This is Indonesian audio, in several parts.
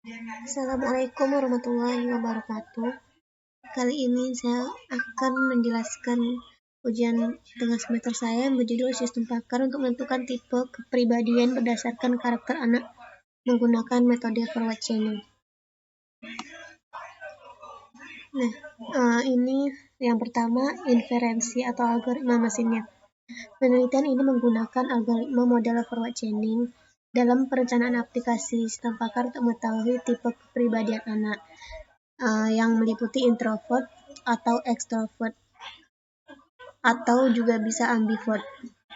Assalamualaikum warahmatullahi wabarakatuh. Kali ini saya akan menjelaskan ujian tengah semester saya yang berjudul Sistem Pakar untuk menentukan tipe kepribadian berdasarkan karakter anak menggunakan metode forward chaining. Ini yang pertama, inferensi atau algoritma mesinnya. Penelitian ini menggunakan algoritma model forward chaining dalam perencanaan aplikasi sistem pakar untuk mengetahui tipe kepribadian anak yang meliputi introvert atau extrovert atau juga bisa ambivert.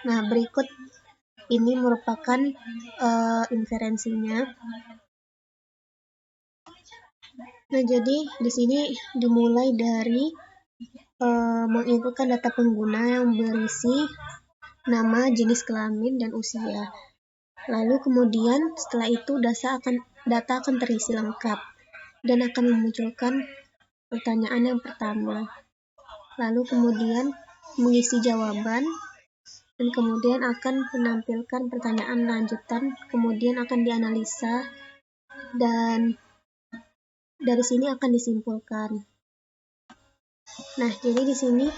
Nah, berikut ini merupakan inferensinya. Nah, jadi di sini dimulai dari menginputkan data pengguna yang berisi nama, jenis kelamin, dan usia. Lalu kemudian setelah itu data akan terisi lengkap dan akan memunculkan pertanyaan yang pertama. Lalu kemudian mengisi jawaban dan kemudian akan menampilkan pertanyaan lanjutan, kemudian akan dianalisa dan dari sini akan disimpulkan. Nah, jadi di sini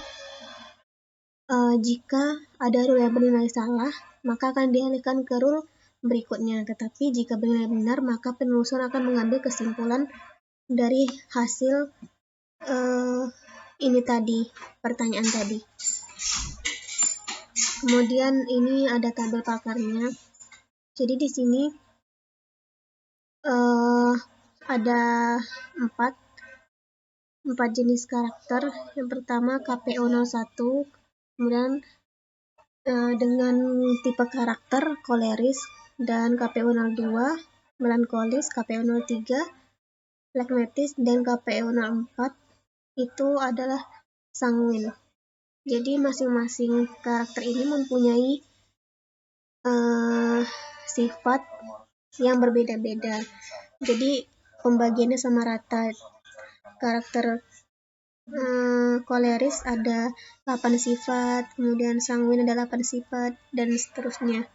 jika ada rule yang bernilai salah, maka akan dialihkan ke rule berikutnya. Tetapi jika bernilai benar, maka penelusur akan mengambil kesimpulan dari hasil ini tadi, pertanyaan tadi. Kemudian ini ada tabel pakarnya. Jadi di sini ada empat jenis karakter. Yang pertama KPO 01, kemudian dengan tipe karakter koleris, dan KPO 02 melankolis, KPO 03 phlegmatis, dan KPO 04 itu adalah sanguin. Jadi masing-masing karakter ini mempunyai sifat yang berbeda-beda. Jadi pembagiannya sama rata. Karakter koleris ada 8 sifat, kemudian sanguin ada 8 sifat, dan seterusnya.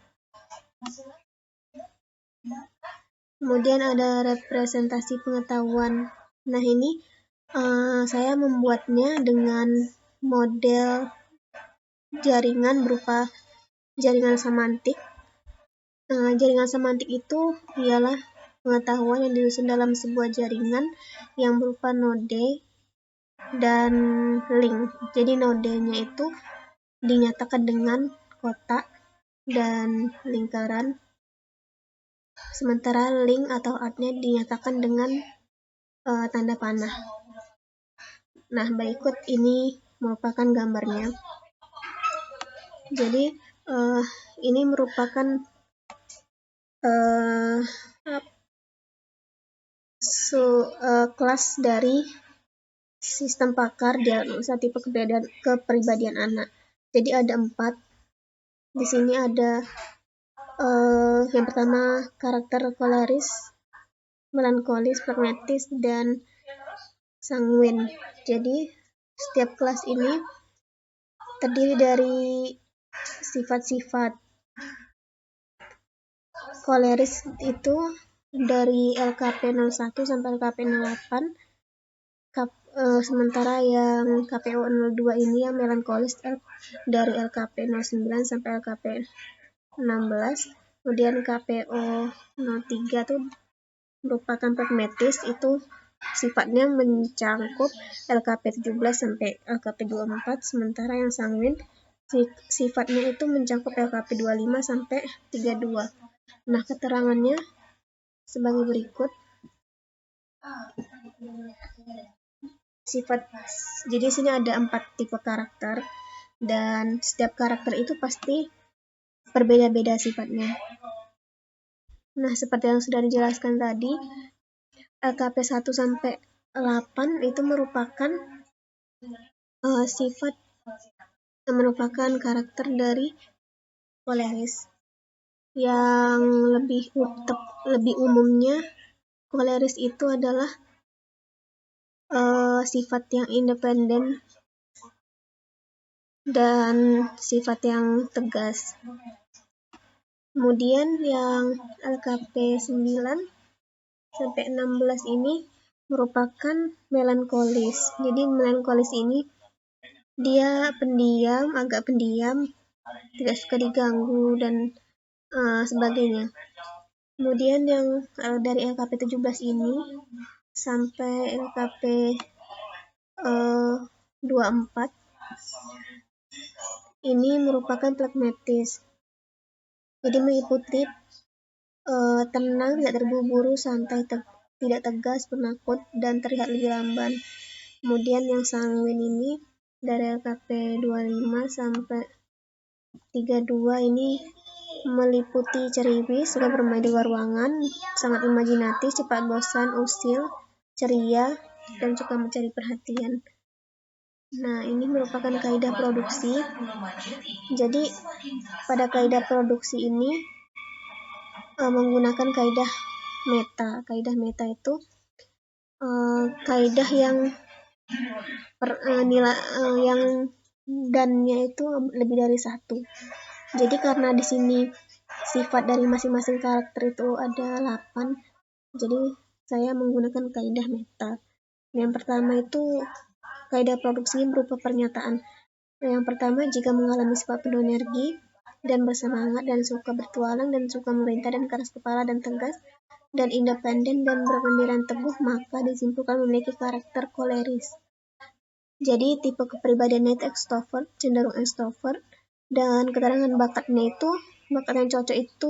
Kemudian ada representasi pengetahuan. Nah, ini saya membuatnya dengan model jaringan berupa jaringan semantik. Jaringan semantik itu ialah pengetahuan yang disusun dalam sebuah jaringan yang berupa node dan link. Jadi nodenya itu dinyatakan dengan kotak dan lingkaran, sementara link atau artnya dinyatakan dengan tanda panah. Nah, berikut ini merupakan gambarnya. Jadi ini merupakan kelas dari sistem pakar diagnosa tipe kepribadian anak. Jadi ada 4. Di sini ada yang pertama karakter koleris, melankolis, phlegmatis, dan sanguin. Jadi setiap kelas ini terdiri dari sifat-sifat. Koleris itu dari LKP 01 sampai LKP 08, sementara yang KPO 02 ini yang melankolis dari LKP 09 sampai LKP 16. Kemudian KPO 03 itu merupakan pragmatis, itu sifatnya mencangkup LKP 17 sampai LKP 24, sementara yang sanguin sifatnya itu mencakup LKP 25 sampai 32. Nah, keterangannya sebagai berikut. Jadi sini ada 4 tipe karakter dan setiap karakter itu pasti berbeda-beda sifatnya. Nah, seperti yang sudah dijelaskan tadi, LKP 1 sampai 8 itu merupakan sifat yang merupakan karakter dari koleris. Yang lebih umumnya, koleris itu adalah sifat yang independen dan sifat yang tegas. Kemudian yang LKP 9 sampai 16 ini merupakan melankolis. Jadi melankolis ini dia pendiam, agak pendiam, tidak suka diganggu dan sebagainya. Kemudian yang dari LKP 17 ini sampai LKP 24 ini merupakan pragmatis. Jadi meliputi tenang, tidak terburu-buru, santai, tidak tegas, penakut, dan terlihat lebih lamban. Kemudian yang sanguin ini dari LKP 25 sampai 32 ini meliputi ceriwis, suka bermain di luar ruangan, sangat imajinatif, cepat bosan, usil, ceria, dan suka mencari perhatian. Nah, ini merupakan kaidah produksi. Jadi, pada kaidah produksi ini menggunakan kaidah meta. Kaidah meta itu kaidah yang yang dannya itu lebih dari satu. Jadi karena di sini sifat dari masing-masing karakter itu ada 8, jadi saya menggunakan kaidah meta. Yang pertama itu kaidah produksi berupa pernyataan. Yang pertama, jika mengalami sifat penuh energi dan bersemangat dan suka bertualang dan suka memerintah dan keras kepala dan tegas dan independen dan berpendirian teguh, maka disimpulkan memiliki karakter koleris. Jadi tipe kepribadiannya itu extrovert, cenderung extrovert, dan keterangan bakatnya itu, bakat yang cocok itu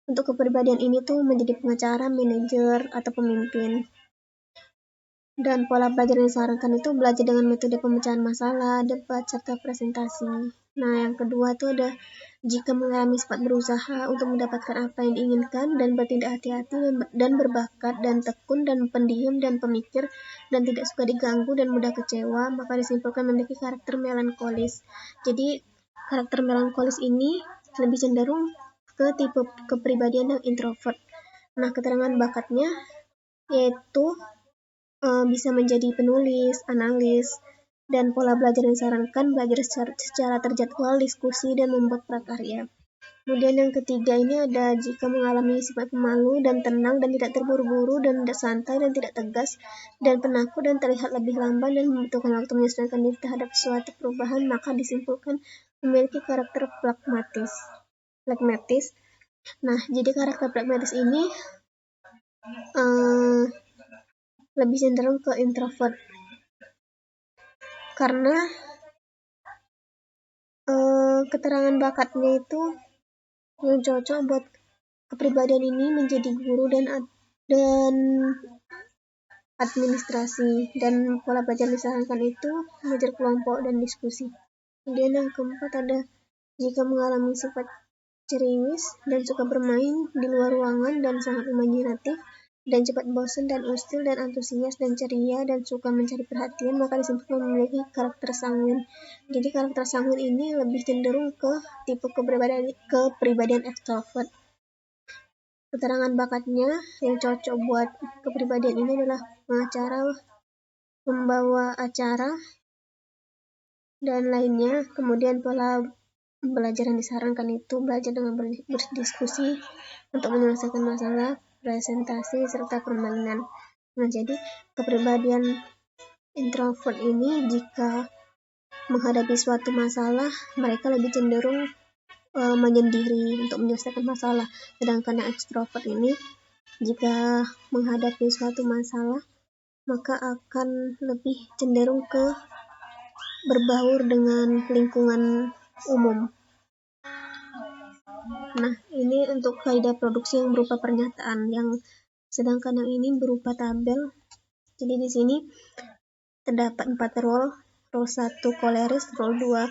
untuk kepribadian ini tuh menjadi pengacara, manajer, atau pemimpin. Dan pola belajar yang disarankan itu belajar dengan metode pemecahan masalah, debat, serta presentasi. Nah, yang kedua itu ada jika mengalami sifat berusaha untuk mendapatkan apa yang diinginkan dan bertindak hati-hati dan berbakat dan tekun dan pendiam dan pemikir dan tidak suka diganggu dan mudah kecewa, maka disimpulkan memiliki karakter melankolis. Jadi, karakter melankolis ini lebih cenderung ke tipe kepribadian yang introvert. Nah, keterangan bakatnya yaitu bisa menjadi penulis, analis, dan pola belajar yang disarankan belajar secara terjadwal, diskusi, dan membuat prakarya. Kemudian yang ketiga ini ada jika mengalami sifat pemalu dan tenang dan tidak terburu-buru dan tidak santai dan tidak tegas dan penakut dan terlihat lebih lamban dan membutuhkan waktu menyesuaikan diri terhadap suatu perubahan, maka disimpulkan memiliki karakter pragmatis. Nah, jadi karakter pragmatis ini lebih cenderung ke introvert karena keterangan bakatnya itu yang cocok buat kepribadian ini menjadi guru dan administrasi, dan pola belajar disarankan itu belajar kelompok dan diskusi. Kemudian yang keempat ada jika mengalami sifat ceriwis dan suka bermain di luar ruangan dan sangat imajinatif dan cepat bosan dan usil dan antusias dan ceria dan suka mencari perhatian, maka disimpulkan memiliki karakter sanguin. Jadi karakter sanguin ini lebih cenderung ke tipe kepribadian extrovert. Keterangan bakatnya yang cocok buat kepribadian ini adalah pengacara, pembawa acara, dan lainnya. Kemudian pola belajar yang disarankan itu belajar dengan berdiskusi untuk menyelesaikan masalah, presentasi, serta permainan. Nah, jadi kepribadian introvert ini jika menghadapi suatu masalah, mereka lebih cenderung menyendiri untuk menyelesaikan masalah. Sedangkan yang extrovert ini jika menghadapi suatu masalah, maka akan lebih cenderung ke berbaur dengan lingkungan umum. Nah, ini untuk kaidah produksi yang berupa pernyataan, sedangkan yang ini berupa tabel. Jadi di sini terdapat 4 role 1 koleris, role 2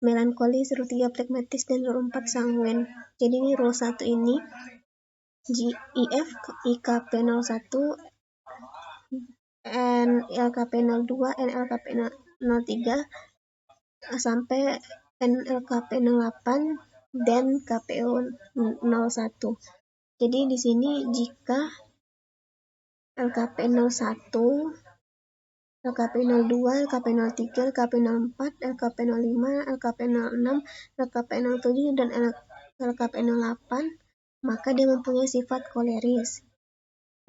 melankolis, role 3 pragmatis, dan role 4 sanguin. Jadi ini role 1 ini GIF, IKP 01, NLKP 02, NLKP 03, sampai NLKP 08, dan KPO 01. Jadi di sini jika LKP 01, LKP 02, LKP 03, LKP 04, LKP 05, LKP 06, LKP 07, dan LKP 08, maka dia mempunyai sifat koleris.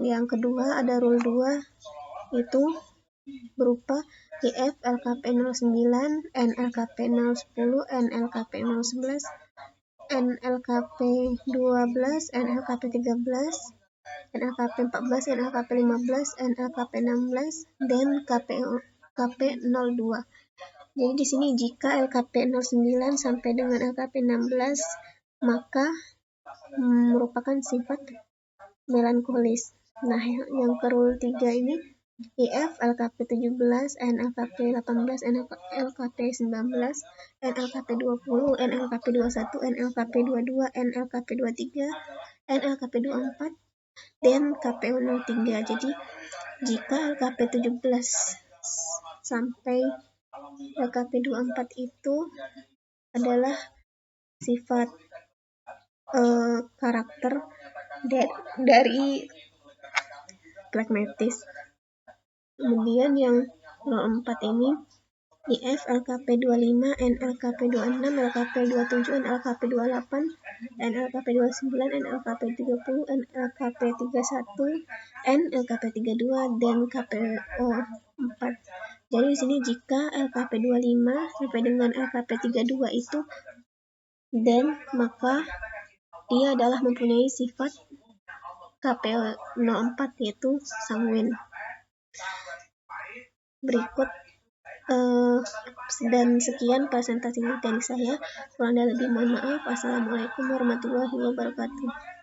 Yang kedua ada rule 2, itu berupa IF LKP 09, NLKP 010, NLKP 011, NLKP 12, NLKP 13, NLKP 14, NLKP 15, NLKP 16, dan KP 02. Jadi di sini jika LKP 09 sampai dengan LKP 16 maka merupakan sifat melankolis. Nah, yang ke rule 3 ini IF LKP 17, NLKP 18, NLKP 19, NLKP 20, NLKP 21, NLKP 22, NLKP 23, NLKP 24, dan KPU 03. Jadi jika LKP 17 sampai LKP 24 itu adalah sifat karakter dari pragmatis. Kemudian yang 04 ini IF LKP 25, NLKP 26, LKP 27, NLKP 28, NLKP 29, NLKP 30, NLKP 31, NLKP 32, dan KPO 4. Jadi di sini jika LKP 25 sampai dengan LKP 32 itu dan maka dia adalah mempunyai sifat KPO 04 yaitu sanguin. Berikut dan sekian presentasi dari saya. Kurang dan lebih mohon maaf. Assalamualaikum warahmatullahi wabarakatuh.